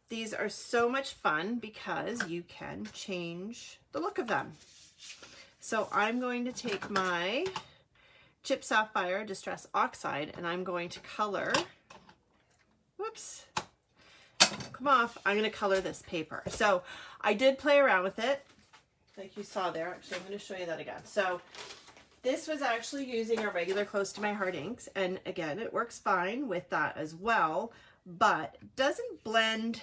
these are so much fun because you can change the look of them. So I'm going to take my Chip Sapphire Distress Oxide and I'm going to color, whoops, come off, I'm going to color this paper. So I did play around with it, like you saw there. Actually, I'm going to show you that again. So this was actually using a regular Close to My Heart inks, and again, it works fine with that as well, but doesn't blend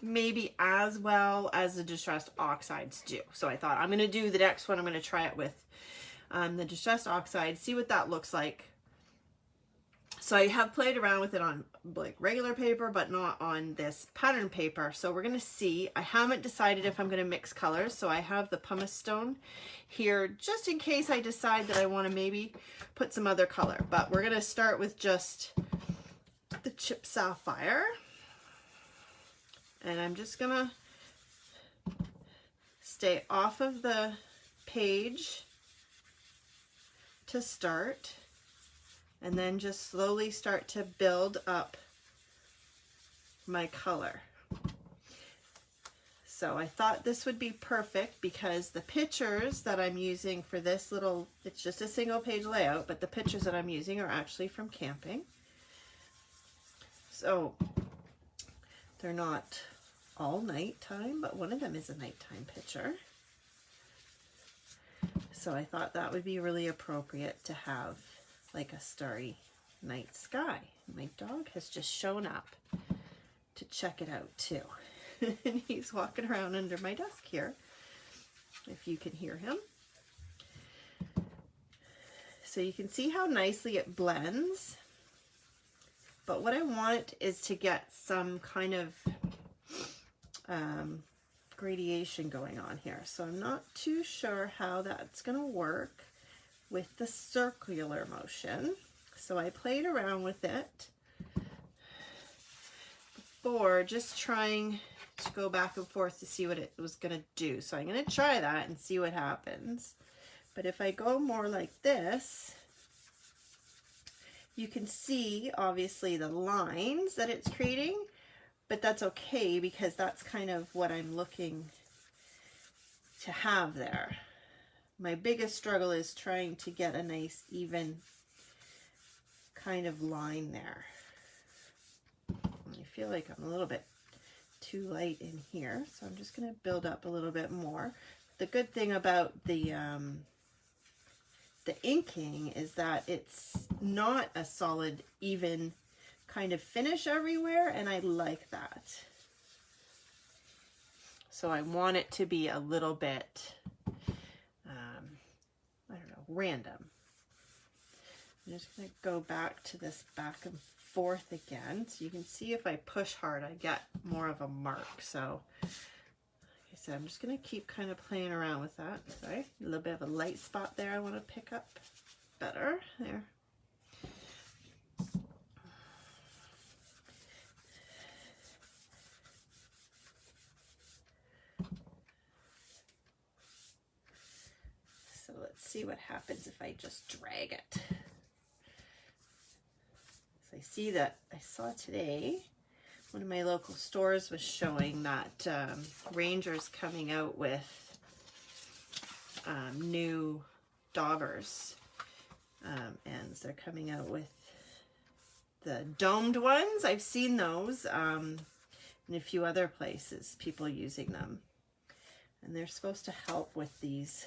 maybe as well as the Distressed Oxides do. So I thought I'm going to do the next one, I'm going to try it with the Distressed Oxide, see what that looks like. So I have played around with it on like regular paper, but not on this pattern paper. So we're going to see. I haven't decided if I'm going to mix colors. So I have the pumice stone here just in case I decide that I want to maybe put some other color. But we're going to start with just the Chip Sapphire. And I'm just going to stay off of the page to start. And then just slowly start to build up my color. So I thought this would be perfect because the pictures that I'm using for this little, it's just a single page layout, but the pictures that I'm using are actually from camping. So they're not all nighttime, but one of them is a nighttime picture. So I thought that would be really appropriate to have like a starry night sky. My dog has just shown up to check it out too. And he's walking around under my desk here, if you can hear him. So you can see how nicely it blends. But what I want is to get some kind of gradation going on here. So I'm not too sure how that's going to work with the circular motion. So I played around with it before, just trying to go back and forth to see what it was going to do. So I'm going to try that and see what happens. But if I go more like this, you can see obviously the lines that it's creating, but that's okay because that's kind of what I'm looking to have there. My biggest struggle is trying to get a nice even kind of line there. I feel like I'm a little bit too light in here, so I'm just going to build up a little bit more. The good thing about the inking is that it's not a solid, even kind of finish everywhere, and I like that. So I want it to be a little bit I don't know, random. I'm just going to go back to this back and forth again. So you can see if I push hard, I get more of a mark. So like I said, I'm just going to keep kind of playing around with that. Sorry, a little bit of a light spot there I want to pick up better. There. Let's see what happens if I just drag it. So I see that I saw today one of my local stores was showing that Ranger's coming out with new daubers, and they're coming out with the domed ones. I've seen those in a few other places, people using them, and they're supposed to help with these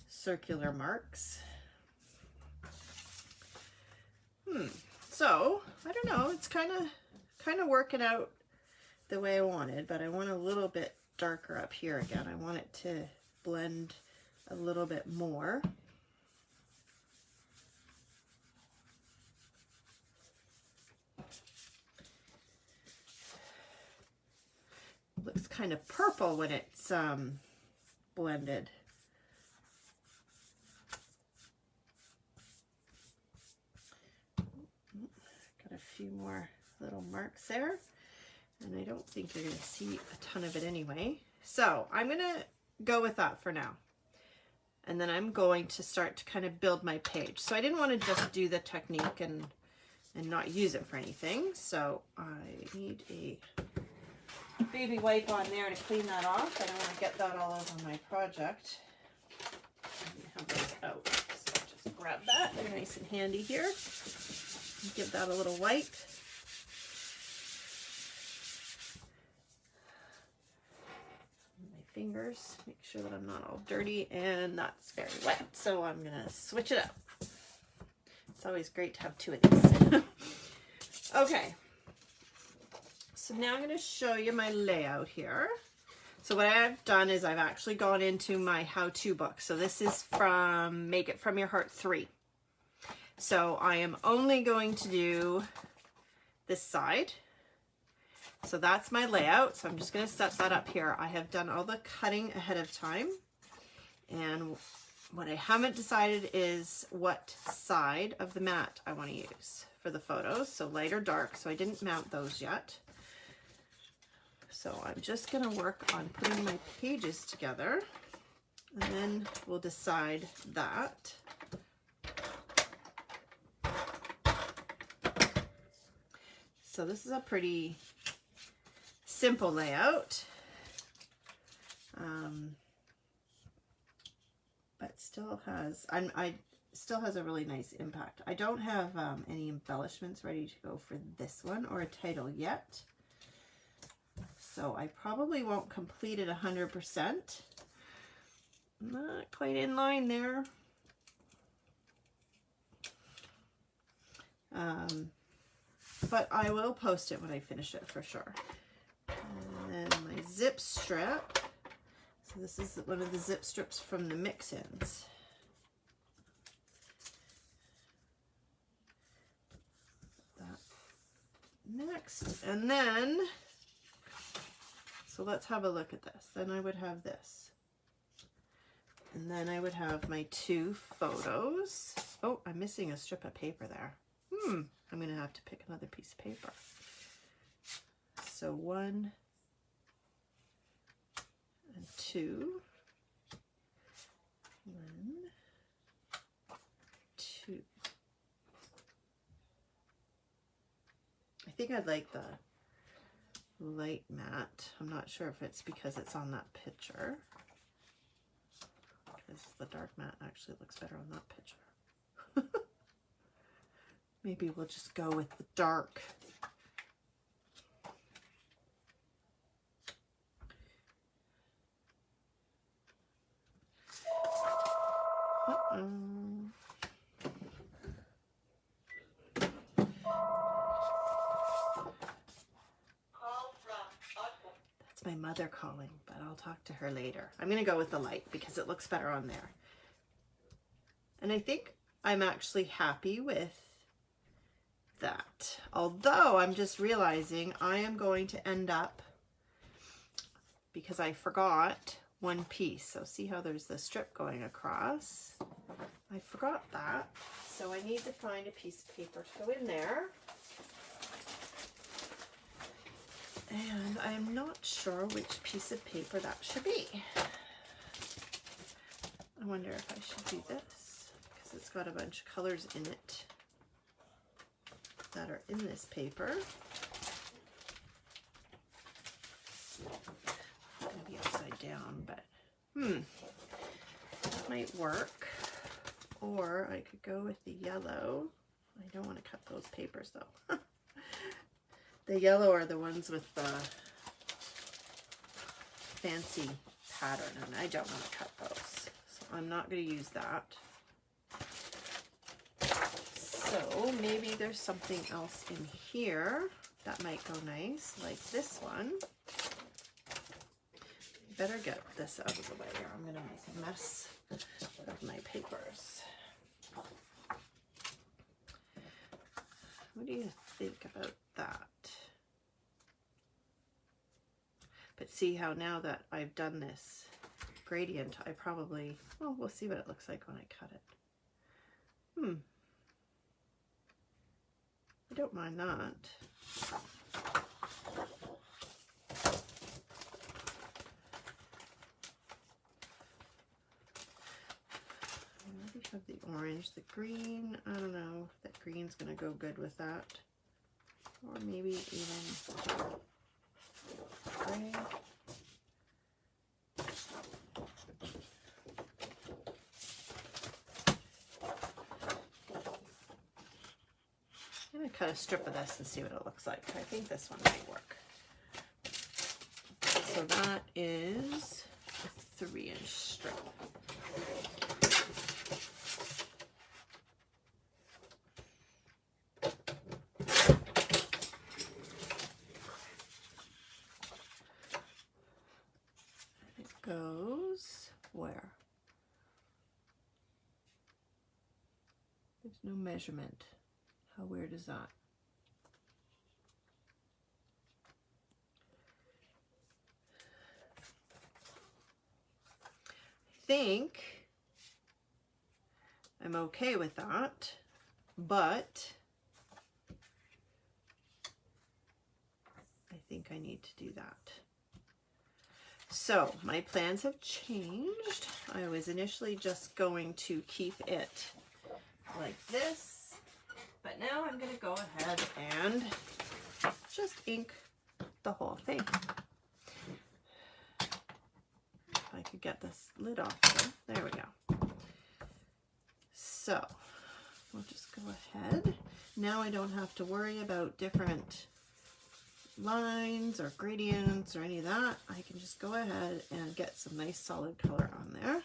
circular marks. So I don't know, it's kind of working out the way I wanted, but I want a little bit darker up here again. I want it to blend a little bit more. It looks kind of purple when it's blended. Few more little marks there, and I don't think you're going to see a ton of it anyway. So I'm going to go with that for now, and then I'm going to start to kind of build my page. So I didn't want to just do the technique and not use it for anything, so I need a baby wipe on there to clean that off. I don't want to get that all over my project. Have those out. So just grab that. They're nice and handy here. Give that a little wipe. My fingers, make sure that I'm not all dirty, and that's very wet, so I'm gonna switch it up. It's always great to have two of these. Okay, so now I'm going to show you my layout here. So what I've done is I've actually gone into my how-to book. So this is from Make It From Your Heart 3. So I am only going to do this side. So that's my layout. So I'm just going to set that up here. I have done all the cutting ahead of time. And what I haven't decided is what side of the mat I want to use for the photos. So light or dark. So I didn't mount those yet. So I'm just going to work on putting my pages together, and then we'll decide that. So this is a pretty simple layout, but still has, I still has a really nice impact. I don't have any embellishments ready to go for this one or a title yet. So I probably won't complete it 100%. Not quite in line there. But I will post it when I finish it for sure. And then my zip strip. So this is one of the zip strips from the mix-ins. That next. And then, so let's have a look at this. Then I would have this. And then I would have my two photos. Oh, I'm missing a strip of paper there. I'm going to have to pick another piece of paper. So 1 and 2. 1, 2. I think I'd like the light matte. I'm not sure if it's because it's on that picture, because the dark matte actually looks better on that picture. Maybe we'll just go with the dark. That's my mother calling, but I'll talk to her later. I'm going to go with the light because it looks better on there. And I think I'm actually happy with that. Although I'm just realizing I am going to end up, because I forgot one piece. So see how there's the strip going across? I forgot that. So I need to find a piece of paper to go in there. And I'm not sure which piece of paper that should be. I wonder if I should do this, because it's got a bunch of colors in it that are in this paper. It's going to be upside down, but that might work. Or I could go with the yellow. I don't want to cut those papers though. The yellow are the ones with the fancy pattern, and I don't want to cut those. So I'm not going to use that. So maybe there's something else in here that might go nice, like this one. Better get this out of the way, or I'm going to make a mess of my papers. What do you think about that? But see how now that I've done this gradient, I probably, well, we'll see what it looks like when I cut it. I don't mind that. Maybe have the orange, the green. I don't know if that green's gonna go good with that. Or maybe even gray. cut a strip of this and see what it looks like. I think this one might work. So that is a 3-inch strip. It goes where? There's no measurement. How weird is that? I think I'm okay with that, but I think I need to do that. So my plans have changed. I was initially just going to keep it like this, but now I'm going to go ahead and just ink the whole thing. If I could get this lid off here. There we go. So we'll just go ahead. Now I don't have to worry about different lines or gradients or any of that. I can just go ahead and get some nice solid color on there.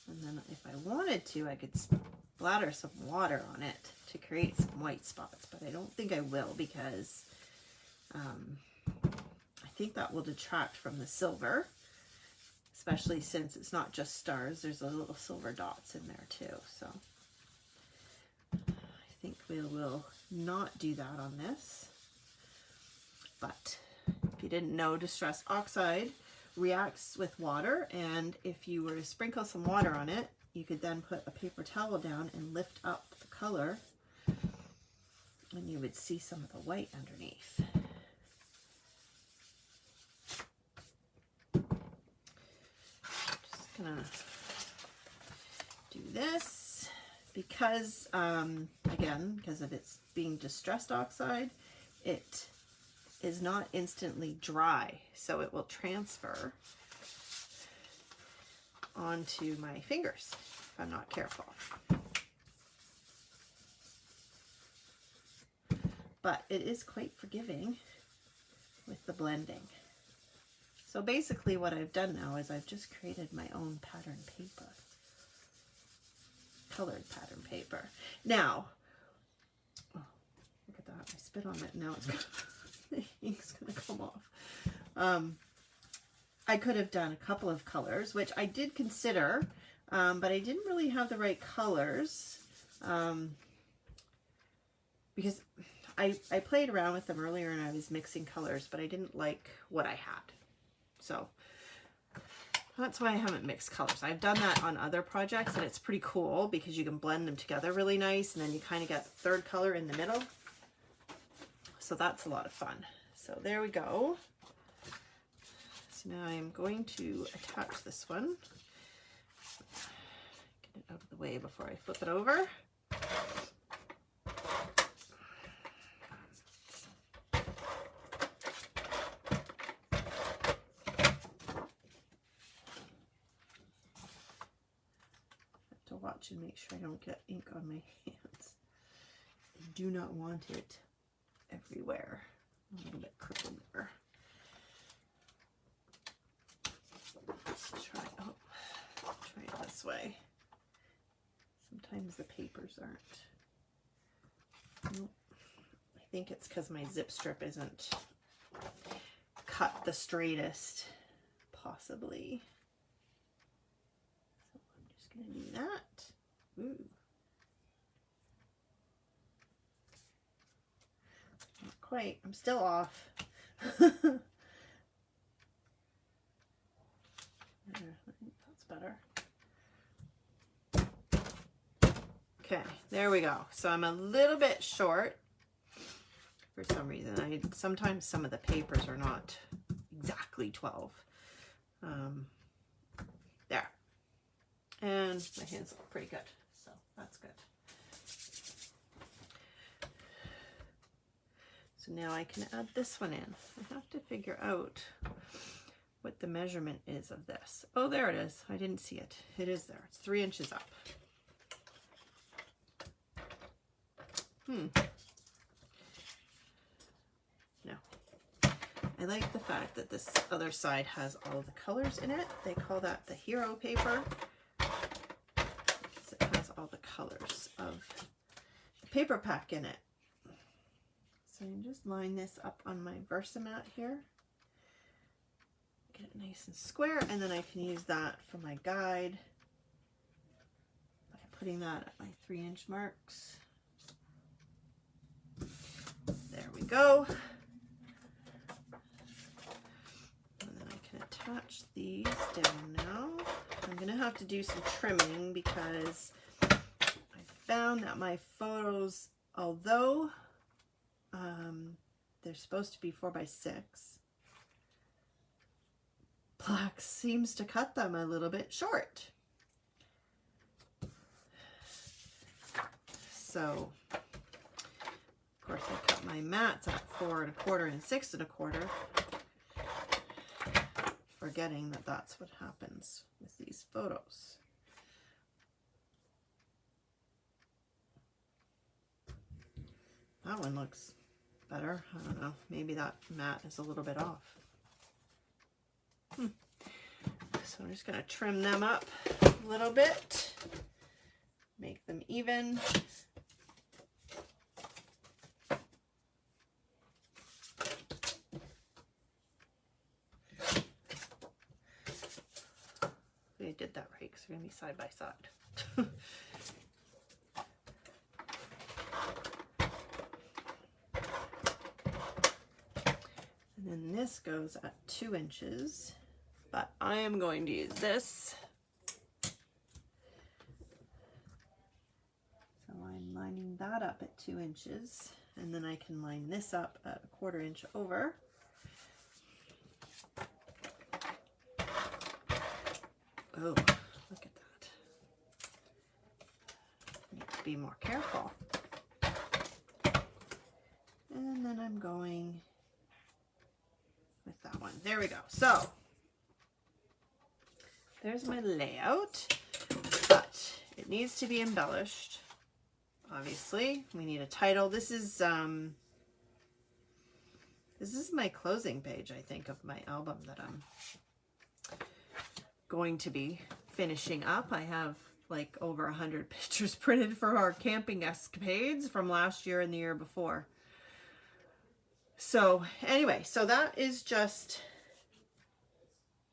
And then if I wanted to, I could splatter some water on it to create some white spots, but I don't think I will because I think that will detract from the silver, especially since it's not just stars, there's a little silver dots in there too. So I think we will not do that on this. But if you didn't know, Distress Oxide reacts with water, and if you were to sprinkle some water on it, you could then put a paper towel down and lift up the color, and you would see some of the white underneath. Just gonna do this because, again, because of its being Distressed Oxide, it is not instantly dry, so it will transfer onto my fingers if I'm not careful. But it is quite forgiving with the blending. So basically what I've done now is I've just created my own pattern paper, colored pattern paper. Now, oh, look at that, I spit on it, now it's the ink's gonna come off. I could have done a couple of colors, which I did consider, but I didn't really have the right colors because I played around with them earlier and I was mixing colors, but I didn't like what I had. So that's why I haven't mixed colors. I've done that on other projects and it's pretty cool because you can blend them together really nice, and then you kind of get the third color in the middle. So that's a lot of fun. So there we go. So now I'm going to attach this one. Get it out of the way before I flip it over. Watch and make sure I don't get ink on my hands. I do not want it everywhere. A little bit crooked there. Let's try it this way. Sometimes the papers aren't. Nope. I think it's because my zip strip isn't cut the straightest, possibly. Gonna do that. Ooh. Not quite. I'm still off. I think that's better. Okay, there we go. So I'm a little bit short for some reason. Sometimes some of the papers are not exactly 12. There. And my hands look pretty good, so that's good. So now I can add this one in. I have to figure out what the measurement is of this. Oh, there it is. I didn't see it. It is there. It's 3 inches up. No. I like the fact that this other side has all the colors in it. They call that the hero paper, because it has all the colors of the paper pack in it. So you just line this up on my Versamat here. Get it nice and square, and then I can use that for my guide by putting that at my 3-inch marks. There we go. And then I can attach these down now. I'm going to have to do some trimming because I found that my photos, although they're supposed to be 4x6, black seems to cut them a little bit short. So, of course, I cut my mats at 4 1/4 and 6 1/4, forgetting that that's what happens with these photos. That one looks better. I don't know. Maybe that mat is a little bit off. So I'm just going to trim them up a little bit, make them even. I did that right because they're going to be side by side. And then this goes at 2 inches, but I am going to use this. So I'm lining that up at 2 inches, and then I can line this up at 1/4 inch over. Oh, look at that. Need to be more careful. And then I'm going with that one. There we go. So there's my layout, but it needs to be embellished. Obviously, we need a title. This is my closing page, I think, of my album that I'm going to be finishing up. I have like over 100 pictures printed for our camping escapades from last year and the year before. So anyway, so that is just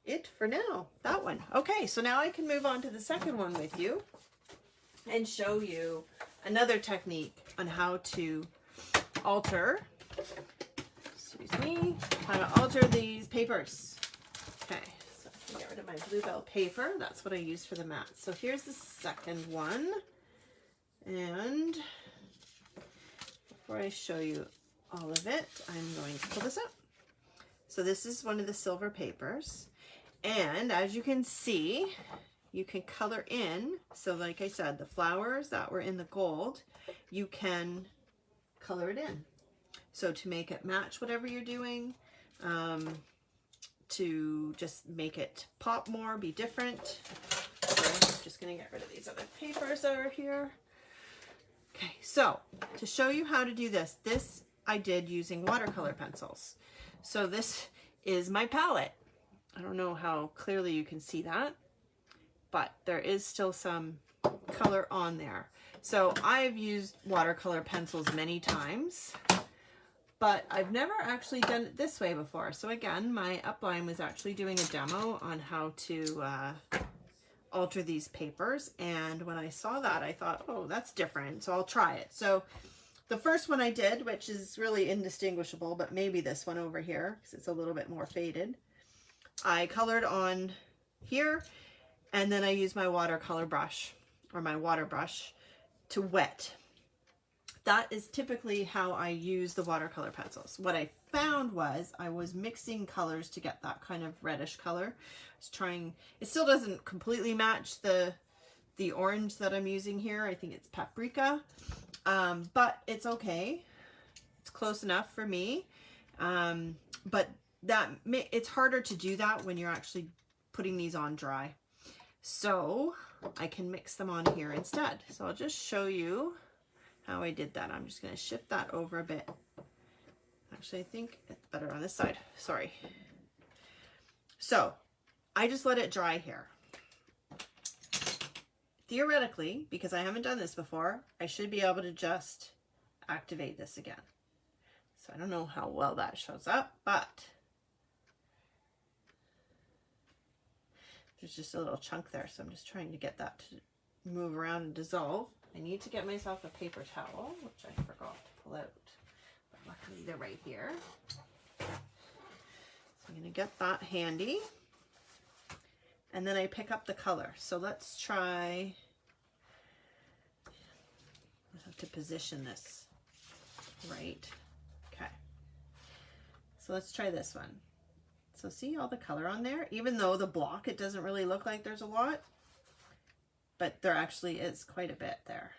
it for now, that one. Okay, so now I can move on to the second one with you and show you another technique on how to alter, how to alter these papers. Okay, so I can get rid of my Bluebell paper. That's what I use for the mat. So here's the second one. And before I show you all of it, I'm going to pull this up. So this is one of the silver papers. And as you can see, you can color in. So like I said, the flowers that were in the gold, you can color it in. So to make it match whatever you're doing, to just make it pop more, be different. So I'm just going to get rid of these other papers that are here. Okay, so to show you how to do this, I did using watercolor pencils. So this is my palette. I don't know how clearly you can see that, but there is still some color on there. So I've used watercolor pencils many times, but I've never actually done it this way before. So again, my upline was actually doing a demo on how to alter these papers. And when I saw that, I thought, oh, that's different. So I'll try it. So the first one I did, which is really indistinguishable, but maybe this one over here, because it's a little bit more faded, I colored on here, and then I used my watercolor brush, or my water brush, to wet. That is typically how I use the watercolor pencils. What I found was I was mixing colors to get that kind of reddish color. I was trying, it still doesn't completely match the orange that I'm using here. I think it's paprika, but it's okay. It's close enough for me. But it's harder to do that when you're actually putting these on dry. So I can mix them on here instead. So I'll just show you how I did that. I'm just going to shift that over a bit. Actually, I think it's better on this side. Sorry. So I just let it dry here. Theoretically, because I haven't done this before, I should be able to just activate this again. So I don't know how well that shows up, but there's just a little chunk there. So I'm just trying to get that to move around and dissolve. I need to get myself a paper towel, which I forgot to pull out. But luckily they're right here. So I'm going to get that handy. And then I pick up the color. So let's try, I have to position this right. Okay. So let's try this one. So see all the color on there? Even though the block, it doesn't really look like there's a lot, but there actually is quite a bit there.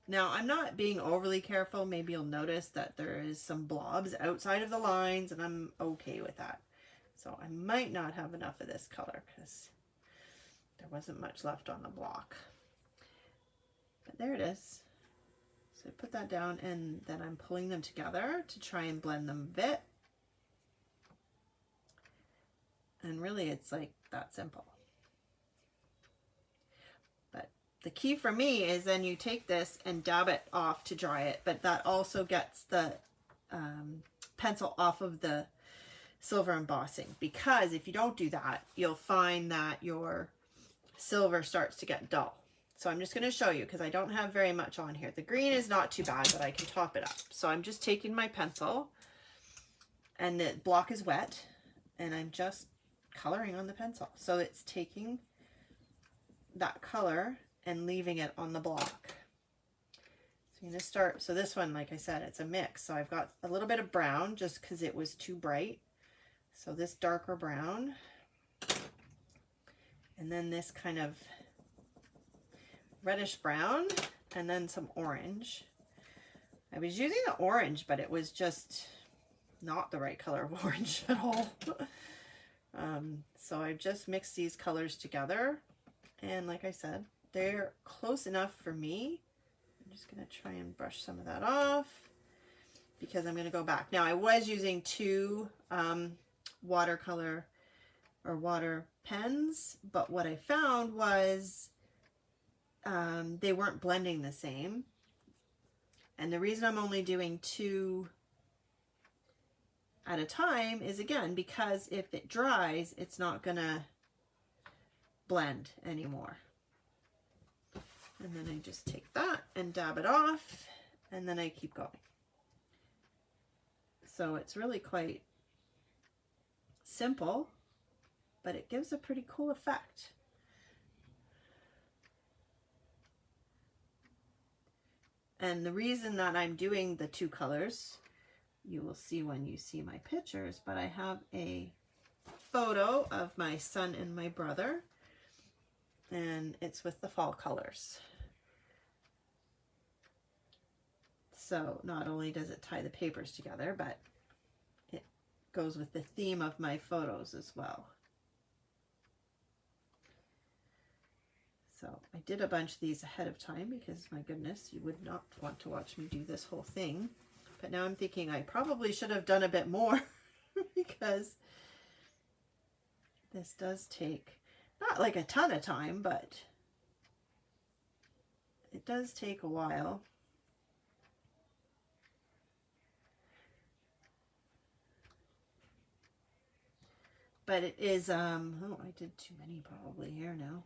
Now I'm not being overly careful. Maybe you'll notice that there is some blobs outside of the lines, and I'm okay with that. So I might not have enough of this color because there wasn't much left on the block. But there it is. So I put that down, and then I'm pulling them together to try and blend them a bit. And really it's like that simple. But the key for me is then you take this and dab it off to dry it, but that also gets the pencil off of the silver embossing, because if you don't do that, you'll find that your silver starts to get dull. So I'm just going to show you because I don't have very much on here. The green is not too bad, but I can top it up. So I'm just taking my pencil, and the block is wet, and I'm just coloring on the pencil. So it's taking that color and leaving it on the block. So I'm going to start. So this one, like I said, it's a mix. So I've got a little bit of brown just because it was too bright. So this darker brown, and then this kind of reddish brown, and then some orange. I was using the orange, but it was just not the right color of orange at all. So I've just mixed these colors together, and like I said, they're close enough for me. I'm just going to try and brush some of that off because I'm going to go back. Now I was using two watercolor or water pens, but what I found was they weren't blending the same. And the reason I'm only doing two at a time is, again, because if it dries, it's not gonna blend anymore. And then I just take that and dab it off, and then I keep going. So it's really quite simple, but it gives a pretty cool effect. And the reason that I'm doing the two colors, you will see when you see my pictures, but I have a photo of my son and my brother, and it's with the fall colors. So not only does it tie the papers together, but it goes with the theme of my photos as well. So I did a bunch of these ahead of time because, my goodness, you would not want to watch me do this whole thing. But now I'm thinking I probably should have done a bit more because this does take, not like a ton of time, but it does take a while. But it is, oh, I did too many probably here now.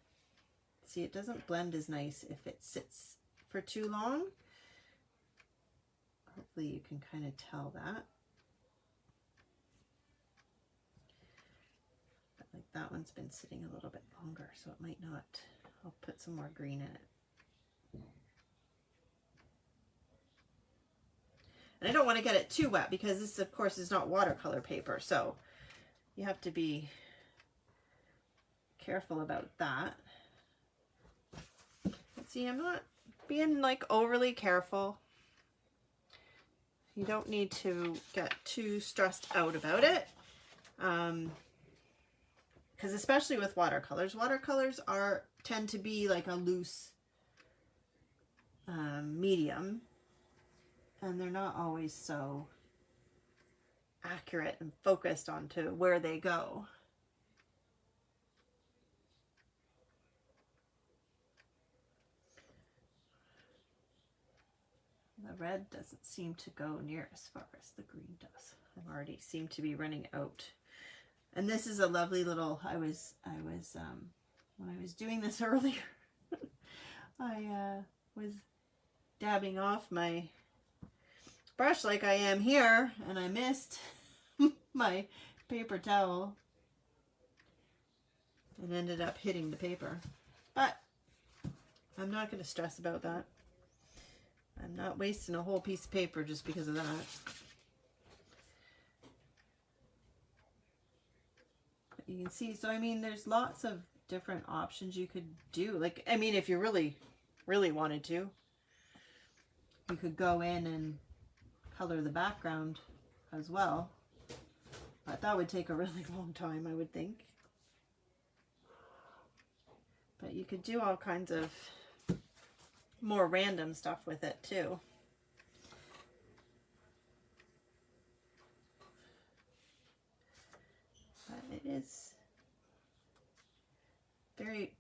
See, it doesn't blend as nice if it sits for too long. Hopefully you can kind of tell that. But like that one's been sitting a little bit longer, so it might not. I'll put some more green in it. And I don't want to get it too wet because this, of course, is not watercolor paper, so you have to be careful about that. See, I'm not being like overly careful. You don't need to get too stressed out about it. Because especially with watercolors tend to be like a loose medium, and they're not always so accurate and focused onto where they go. The red doesn't seem to go near as far as the green does. I've already seem to be running out. And this is a lovely little, when I was doing this earlier, I was dabbing off my brush like I am here, and I missed my paper towel and ended up hitting the paper. But I'm not going to stress about that. I'm not wasting a whole piece of paper just because of that. But you can see, so I mean, there's lots of different options you could do. Like, I mean, if you really, really wanted to, you could go in and color the background as well. But that would take a really long time, I would think. But you could do all kinds of more random stuff with it too. But it is very,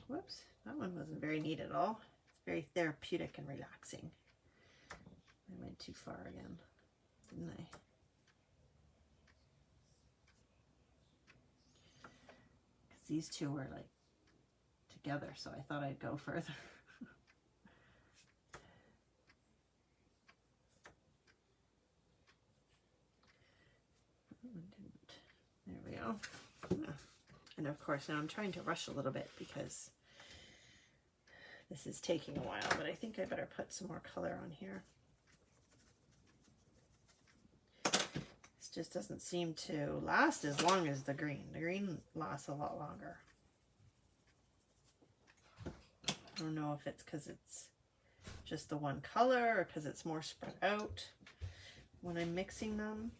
whoops, that one wasn't very neat at all. It's very therapeutic and relaxing. I went too far again, didn't I? Because these two were like together, so I thought I'd go further. There we go. And of course, now I'm trying to rush a little bit because this is taking a while, but I think I better put some more color on here. This just doesn't seem to last as long as the green. The green lasts a lot longer. I don't know if it's because it's just the one color or because it's more spread out when I'm mixing them.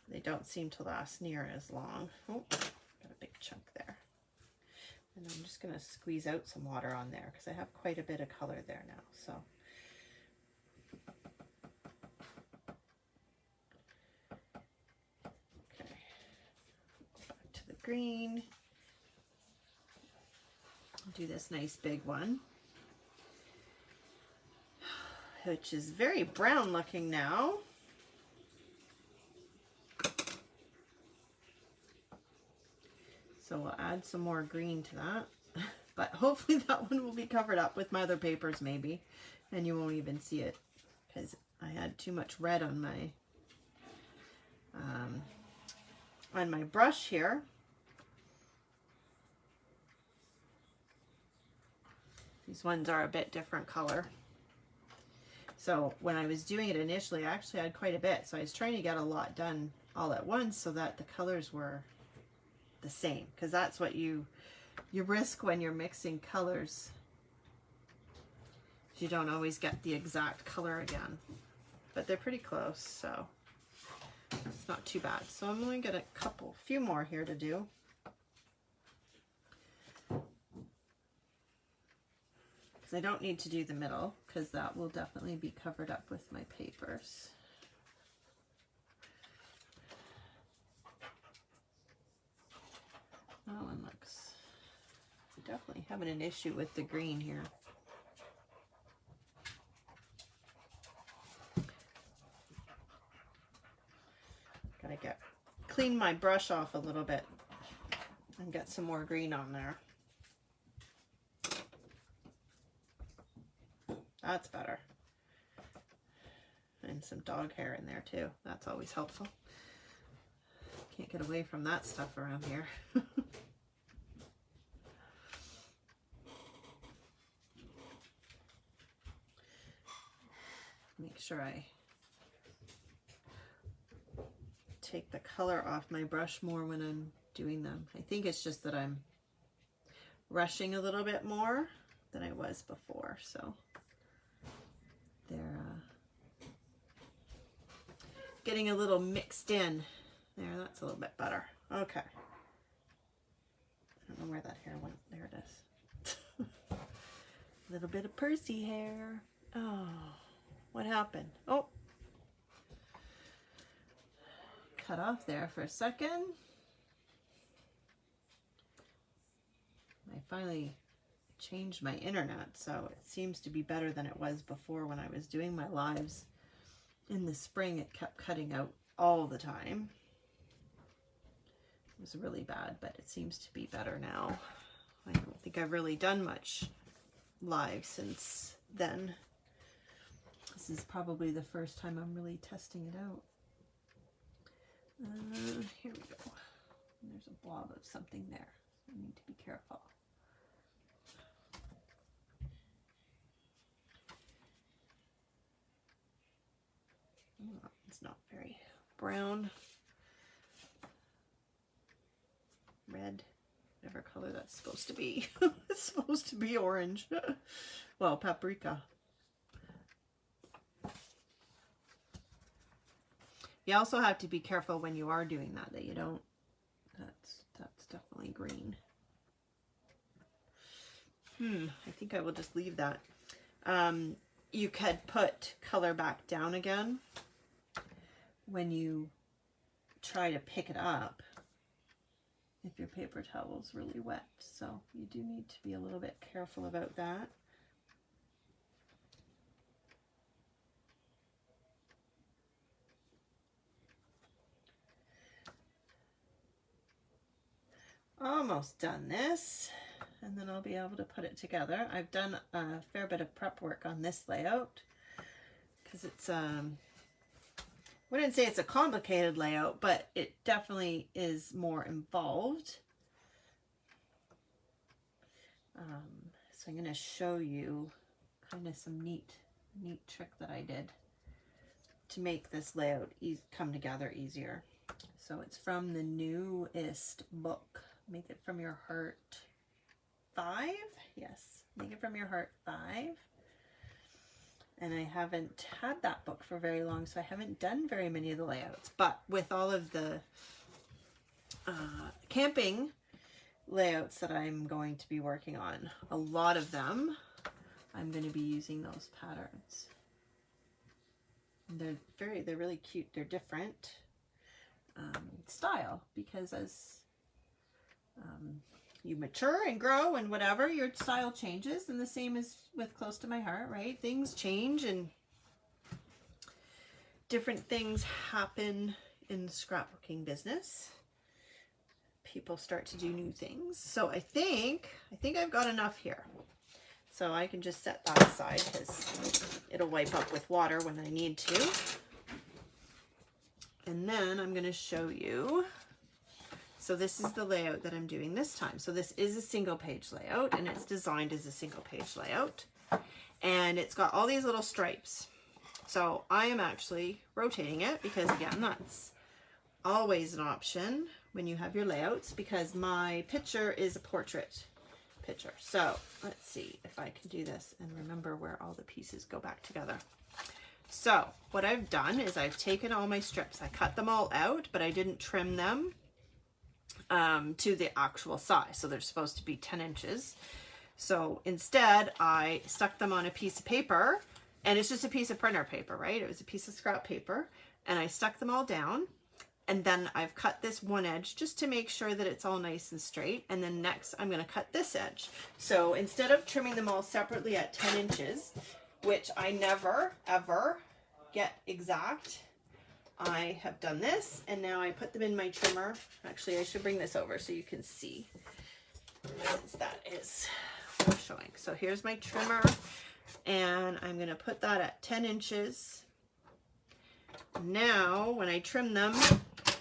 They don't seem to last near as long. Oh, got a big chunk there. And I'm just going to squeeze out some water on there because I have quite a bit of color there now. So okay, back to the green. Do this nice big one, which is very brown looking now. So we'll add some more green to that, but hopefully that one will be covered up with my other papers maybe, and you won't even see it because I had too much red on my brush here. These ones are a bit different color. So when I was doing it initially, I actually had quite a bit. So I was trying to get a lot done all at once so that the colors were the same, because that's what you risk when you're mixing colors. You don't always get the exact color again, but they're pretty close, so it's not too bad. So I'm only got a few more here to do. Because I don't need to do the middle, because that will definitely be covered up with my papers. That one looks, definitely having an issue with the green here. Gotta clean my brush off a little bit and get some more green on there. That's better. And some dog hair in there too. That's always helpful. Can't get away from that stuff around here. Make sure I take the color off my brush more when I'm doing them. I think it's just that I'm rushing a little bit more than I was before, so they're getting a little mixed in. There, that's a little bit better. Okay. I don't know where that hair went. There it is. A little bit of Percy hair. Oh, what happened? Oh, cut off there for a second. I finally changed my internet, so it seems to be better than it was before when I was doing my lives. In the spring, it kept cutting out all the time. It was really bad, but it seems to be better now. I don't think I've really done much live since then. This is probably the first time I'm really testing it out. Here we go. There's a blob of something there. I need to be careful. Oh, it's not very brown. Red, whatever color that's supposed to be. It's supposed to be orange. Well, paprika. You also have to be careful when you are doing that you don't, that's definitely green. I think I will just leave that. You could put color back down again when you try to pick it up if your paper towel is really wet. So you do need to be a little bit careful about that. Almost done this, and then I'll be able to put it together. I've done a fair bit of prep work on this layout because it's I wouldn't say it's a complicated layout, but it definitely is more involved. So I'm going to show you kind of some neat trick that I did to make this layout come together easier. So it's from the newest book, Make It From Your Heart 5. Yes, Make It From Your Heart 5. And I haven't had that book for very long, so I haven't done very many of the layouts. But with all of the camping layouts that I'm going to be working on, a lot of them, I'm going to be using those patterns. And they're really cute. They're different style, because as you mature and grow and whatever, your style changes, and the same is with Close to My Heart, right? Things change and different things happen in the scrapbooking business. People start to do new things. So I think I've got enough here. So I can just set that aside because it'll wipe up with water when I need to. And then I'm going to show you. So this is the layout that I'm doing this time. So this is a single page layout, and it's designed as a single page layout. And it's got all these little stripes. So I am actually rotating it because, again, that's always an option when you have your layouts, because my picture is a portrait picture. So let's see if I can do this and remember where all the pieces go back together. So what I've done is I've taken all my strips. I cut them all out, but I didn't trim them to the actual size. So they're supposed to be 10 inches. So instead I stuck them on a piece of paper, and it's just a piece of printer paper, right? It was a piece of scrap paper, and I stuck them all down. And then I've cut this one edge just to make sure that it's all nice and straight. And then next I'm going to cut this edge. So instead of trimming them all separately at 10 inches, which I never, ever get exact, I have done this, and now I put them in my trimmer. Actually, I should bring this over so you can see, since that is what I'm showing. So here's my trimmer, and I'm going to put that at 10 inches. Now, when I trim them, it's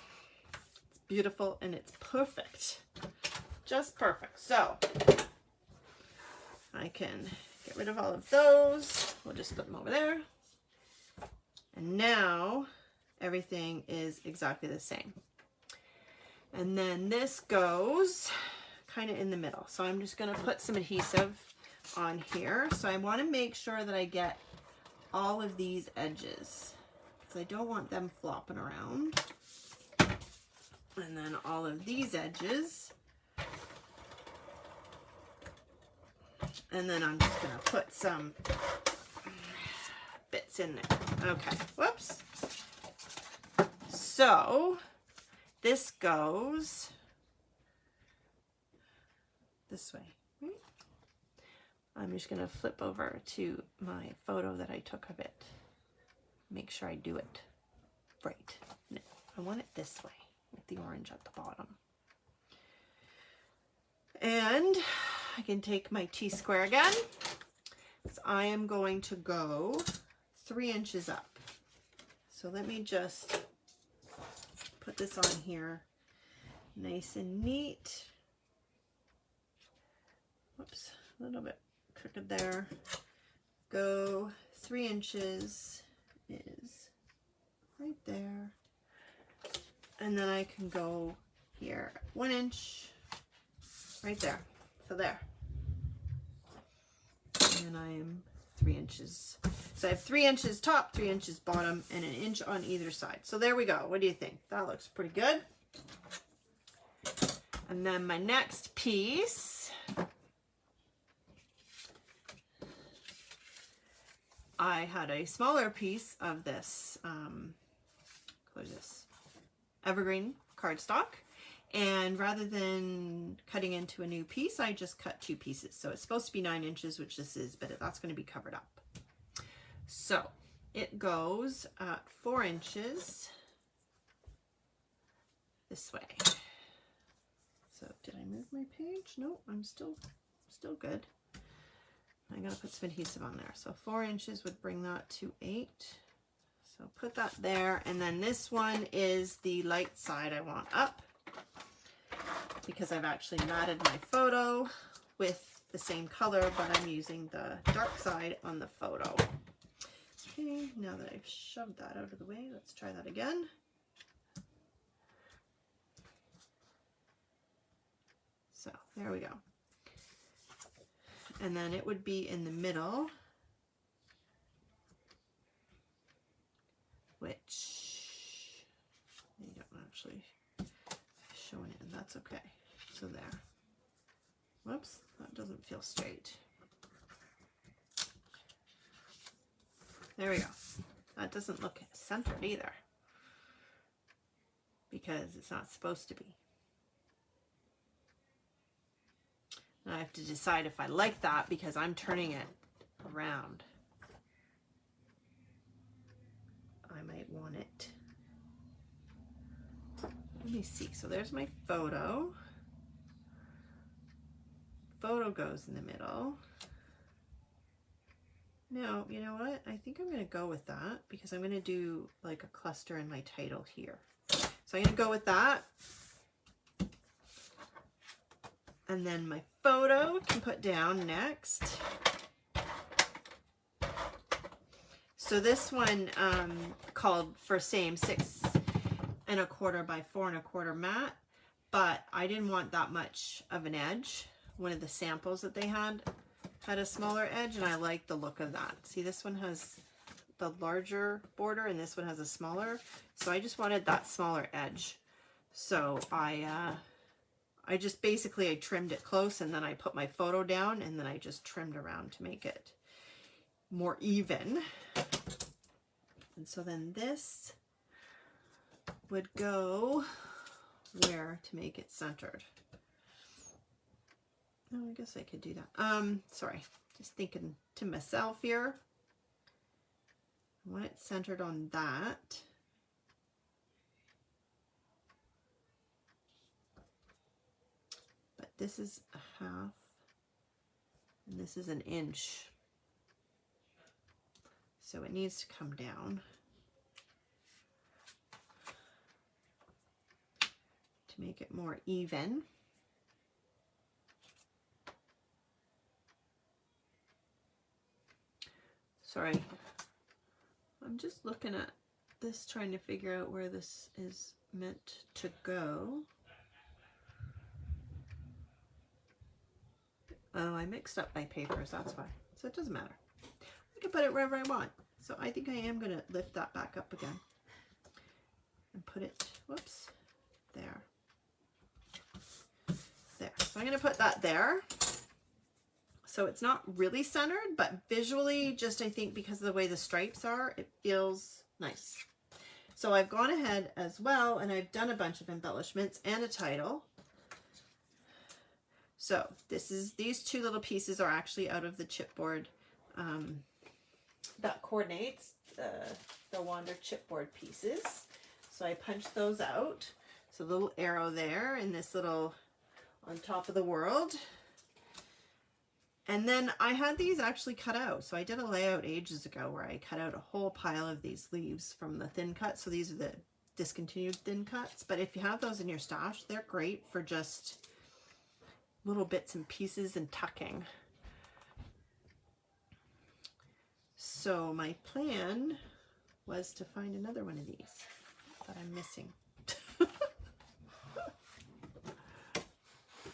beautiful and it's perfect. Just perfect. So I can get rid of all of those. We'll just put them over there. And now everything is exactly the same. And then this goes kind of in the middle. So I'm just going to put some adhesive on here. So I want to make sure that I get all of these edges because I don't want them flopping around. And then all of these edges. And then I'm just gonna put some bits in there. Okay, whoops. So this goes this way, right? I'm just gonna flip over to my photo that I took of it. Make sure I do it right. No, I want it this way with the orange at the bottom. And I can take my T-square again. So I am going to go 3 inches up. So let me just put this on here nice and neat. Whoops, a little bit crooked there. Go 3 inches is right there. And then I can go here 1 inch right there. So there. And I am 3 inches. So I have 3 inches top, 3 inches bottom, and 1 inch on either side. So there we go. What do you think? That looks pretty good. And then my next piece, I had a smaller piece of this, what is this? Evergreen cardstock. And rather than cutting into a new piece, I just cut 2 pieces. So it's supposed to be 9 inches, which this is, but that's going to be covered up. So it goes at 4 inches this way. So did I move my page? No, I'm still good. I'm going to put some adhesive on there. So 4 inches would bring that to 8. So put that there. And then this one is the light side I want up, because I've actually matted my photo with the same color, but I'm using the dark side on the photo. Okay, now that I've shoved that out of the way, let's try that again. So there we go. And then it would be in the middle, which you don't actually showing it, and that's okay. So there. Whoops, that doesn't feel straight. There we go. That doesn't look centered either, because it's not supposed to be. And I have to decide if I like that, because I'm turning it around. I might want it. Let me see. So there's my photo. Photo goes in the middle. No, you know what? I think I'm going to go with that, because I'm going to do like a cluster in my title here. So I'm going to go with that. And then my photo can put down next. So this one called for same 6 1/4 by 4 1/4 mat, but I didn't want that much of an edge. One of the samples that they had a smaller edge, and I like the look of that. See, this one has the larger border and this one has a smaller, so I just wanted that smaller edge. So I just basically, I trimmed it close, and then I put my photo down, and then I just trimmed around to make it more even. And so then this would go where to make it centered. Oh, I guess I could do that. Sorry, just thinking to myself here. I want it centered on that. But this is a 1/2, and this is 1 inch. So it needs to come down to make it more even. Sorry, I'm just looking at this, trying to figure out where this is meant to go. Oh, I mixed up my papers, that's why. So it doesn't matter. I can put it wherever I want. So I think I am going to lift that back up again and put it, whoops, there. There. So I'm going to put that there. So it's not really centered, but visually, just I think because of the way the stripes are, it feels nice. So I've gone ahead as well, and I've done a bunch of embellishments and a title. So these two little pieces are actually out of the chipboard that coordinates the Wander chipboard pieces. So I punched those out. So a little arrow there and this little on top of the world. And then I had these actually cut out. So I did a layout ages ago where I cut out a whole pile of these leaves from the thin cuts. So these are the discontinued thin cuts. But if you have those in your stash, they're great for just little bits and pieces and tucking. So my plan was to find another one of these that I'm missing.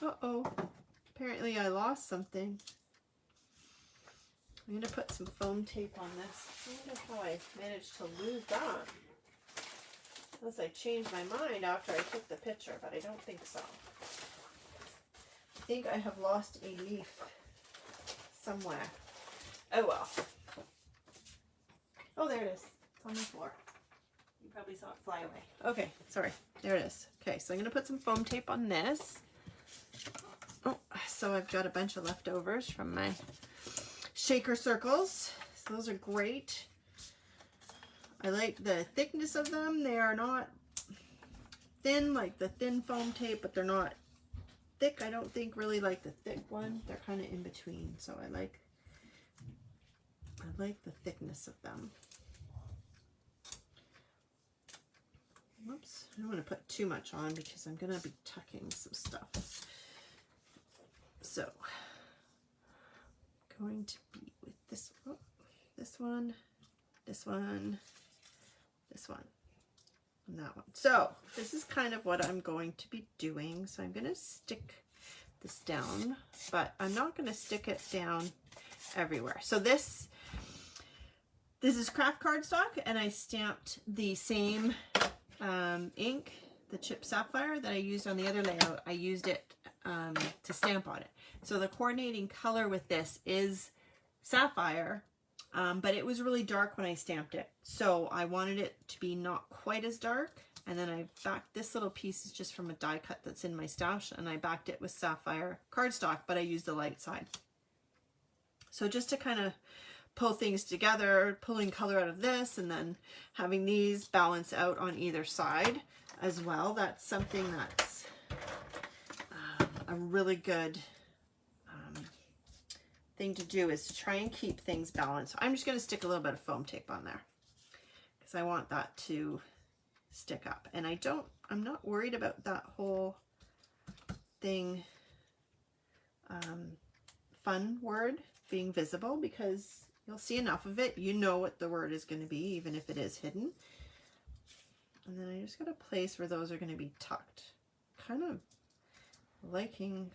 Uh-oh. Apparently I lost something. I'm going to put some foam tape on this. I wonder how I managed to lose that. Unless I changed my mind after I took the picture, but I don't think so. I think I have lost a leaf somewhere. Oh well. Oh, there it is. It's on the floor. You probably saw it fly away. Okay, sorry. There it is. Okay, so I'm going to put some foam tape on this. Oh, so I've got a bunch of leftovers from my shaker circles. So those are great. I like the thickness of them. They are not thin like the thin foam tape, but they're not thick. I don't think really like the thick one. They're kind of in between. So I like the thickness of them. Whoops, I don't want to put too much on because I'm going to be tucking some stuff. So, going to be with this one, this one, this one, this one, and that one. So, this is kind of what I'm going to be doing. So, I'm going to stick this down, but I'm not going to stick it down everywhere. So, this is craft cardstock, and I stamped the same ink, the Chip Sapphire that I used on the other layout. I used it to stamp on it. So the coordinating color with this is Sapphire, but it was really dark when I stamped it. So I wanted it to be not quite as dark. And then I backed this little piece is just from a die cut that's in my stash, and I backed it with Sapphire cardstock, but I used the light side. So just to kind of pull things together, pulling color out of this, and then having these balance out on either side as well. That's something that's a really good thing to do, is to try and keep things balanced. I'm just going to stick a little bit of foam tape on there because I want that to stick up. And I'm not worried about that whole thing, fun word being visible, because you'll see enough of it. You know what the word is going to be, even if it is hidden. And then I just got a place where those are going to be tucked. Kind of liking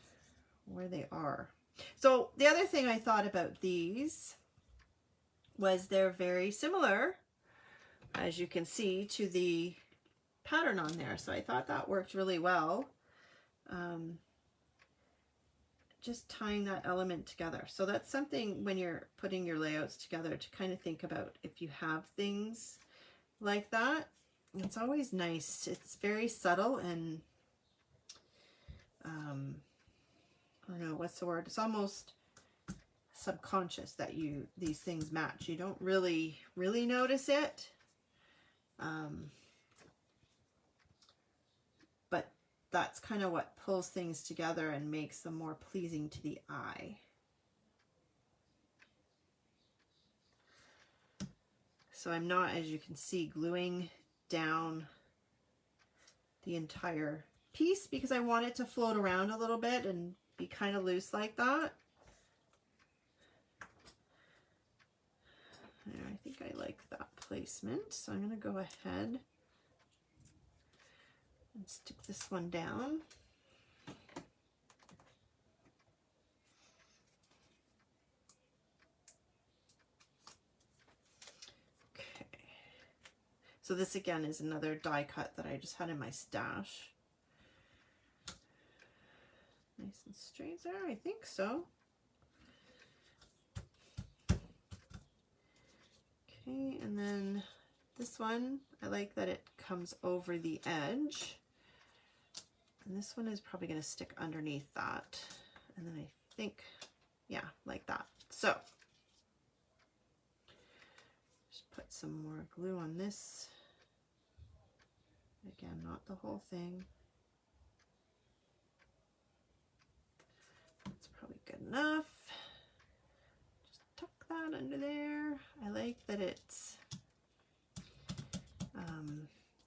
where they are. So the other thing I thought about these was they're very similar, as you can see, to the pattern on there. So I thought that worked really well. Just tying that element together. So that's something when you're putting your layouts together to kind of think about. If you have things like that, it's always nice. It's very subtle and I don't know, what's the word? It's almost subconscious that these things match. You don't really notice it. But that's kind of what pulls things together and makes them more pleasing to the eye. So I'm not, as you can see, gluing down the entire piece because I want it to float around a little bit and be kind of loose like that. There, I think I like that placement. So I'm going to go ahead and stick this one down. So this again is another die cut that I just had in my stash. Nice and straight there, I think so. Okay, and then this one, I like that it comes over the edge. And this one is probably going to stick underneath that. And then I think, yeah, like that. So, just put some more glue on this. Again, not the whole thing. That's probably good enough. Just tuck that under there. I like that it's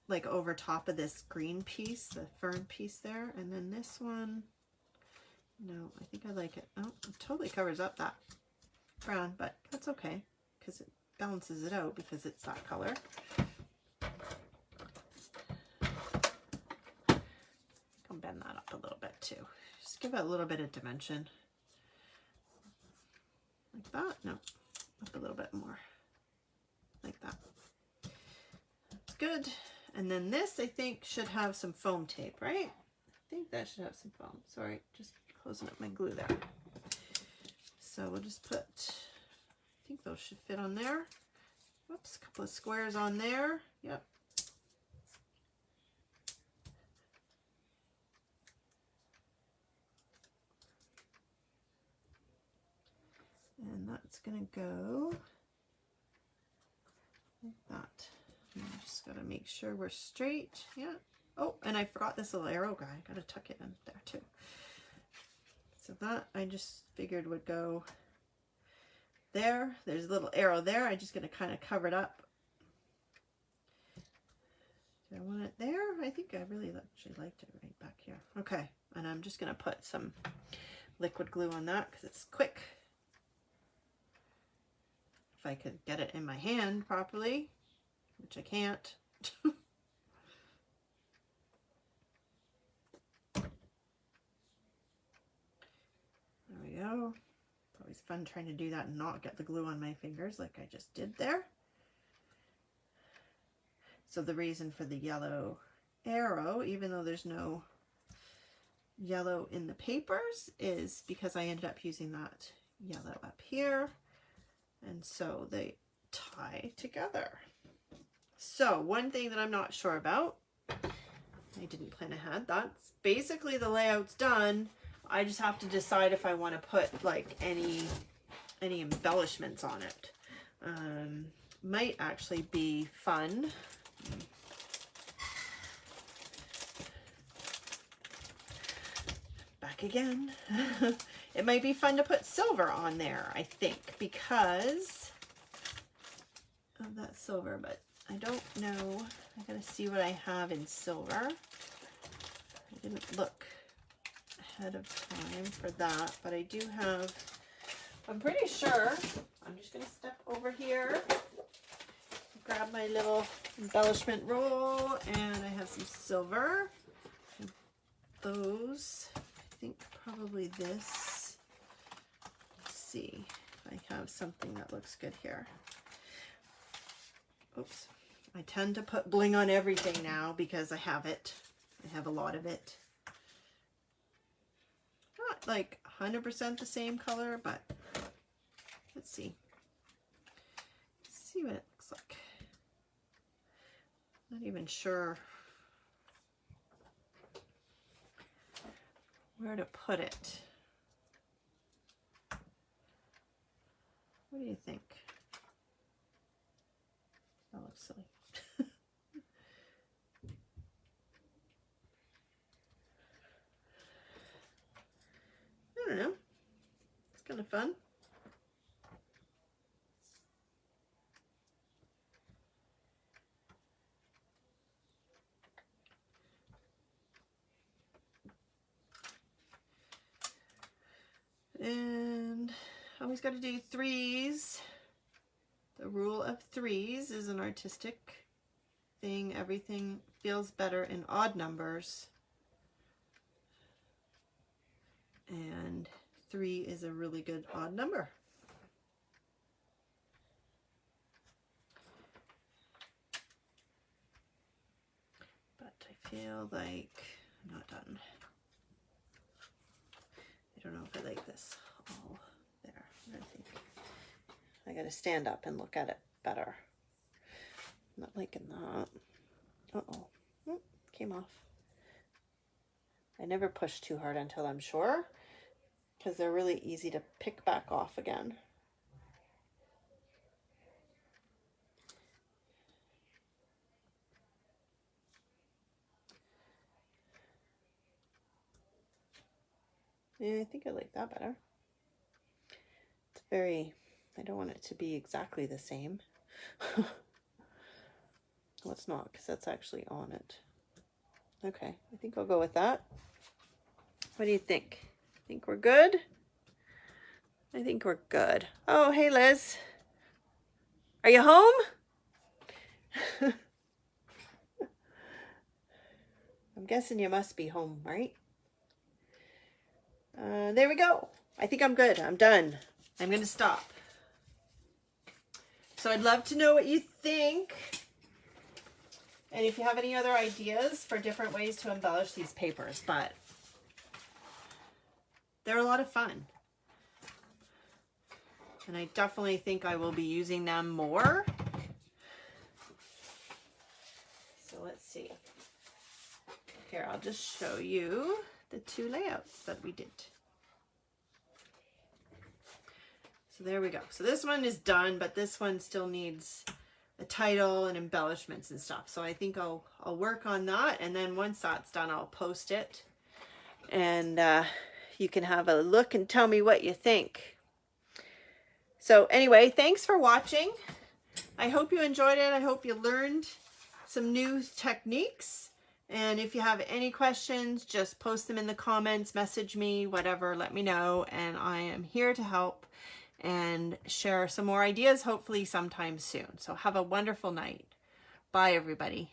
like over top of this green piece, the fern piece there. And then this one, no, I think I like it. Oh, it totally covers up that brown, but that's okay because it balances it out because it's that color. I'll bend that up a little bit too. Just give it a little bit of dimension. Like that? No, up a little bit more. Like that. That's good. And then this, I think, should have some foam tape, right? I think that should have some foam. Sorry, just closing up my glue there. So we'll just put, I think those should fit on there. Whoops, a couple of squares on there. Yep. And that's gonna go like that. And I just gotta make sure we're straight. Yeah. Oh, and I forgot this little arrow guy. I gotta tuck it in there too. So that I just figured would go there. There's a little arrow there. I'm just gonna kind of cover it up. Do I want it there? I think I really actually liked it right back here. Okay, and I'm just gonna put some liquid glue on that because it's quick. If I could get it in my hand properly, which I can't. There we go. It's always fun trying to do that and not get the glue on my fingers like I just did there. So the reason for the yellow arrow, even though there's no yellow in the papers, is because I ended up using that yellow up here. And so they tie together. So one thing that I'm not sure about, I didn't plan ahead, that's basically the layout's done. I just have to decide if I want to put like any embellishments on it. Might actually be fun. Back again. It might be fun to put silver on there, I think, because of that silver, but I don't know. I gotta see what I have in silver. I didn't look ahead of time for that, but I do have, I'm pretty sure, I'm just gonna step over here, grab my little embellishment roll, and I have some silver. Those, I think probably this. Let's see if I have something that looks good here. Oops. I tend to put bling on everything now because I have it. I have a lot of it. Not like 100% the same color, but let's see. Let's see what it looks like. Not even sure where to put it. What do you think? That looks silly. I don't know. It's kind of fun. And always got to do threes. The rule of threes is an artistic thing. Everything feels better in odd numbers. And 3 is a really good odd number. feel like I'm not done. I don't know if I like this all there. I think I gotta stand up and look at it better. I'm not liking that. Uh-oh. Came off. I never push too hard until I'm sure, because they're really easy to pick back off again. Yeah, I think I like that better. It's very, I don't want it to be exactly the same. Well, it's not, because that's actually on it. Okay, I think I'll go with that. What do you think? Think we're good? I think we're good. Oh, hey, Liz. Are you home? I'm guessing you must be home, right? There we go. I think I'm good. I'm done. I'm going to stop. So I'd love to know what you think. And if you have any other ideas for different ways to embellish these papers, but they're a lot of fun. And I definitely think I will be using them more. So let's see. Here, I'll just show you the two layouts that we did. So there we go. So this one is done, but this one still needs a title and embellishments and stuff. So I think I'll work on that. And then once that's done, I'll post it. And you can have a look and tell me what you think. So anyway, thanks for watching. I hope you enjoyed it. I hope you learned some new techniques. And if you have any questions, just post them in the comments, message me, whatever, let me know. And I am here to help and share some more ideas, hopefully sometime soon. So have a wonderful night. Bye, everybody.